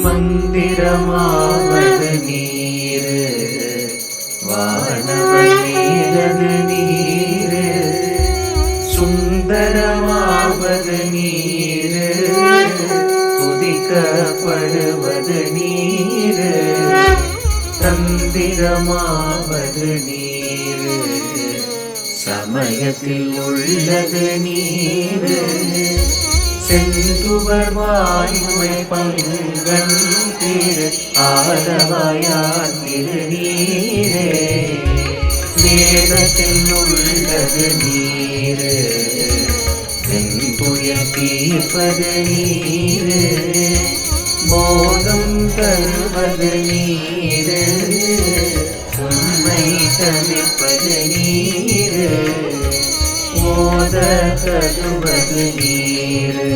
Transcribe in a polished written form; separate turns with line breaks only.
மந்திரமாவது நீரு வானவர் மேலது நீரு சுந்தரமாவது நீரு துதிக்கப்படுவது நீரு தந்திரமாவது நீரு சமயத்தில் உள்ளது நீரு செந்துவர் வாயுமை பங்கன் திரு ஆரவாயான் திருநீரே வேதத்தில் உள்ளது நீரு வெண்துய தீர்ப்பது நீரு போதம் தருவது நீரு உண்மை தவிர்ப்பது நீரு ஓத தருவது நீரு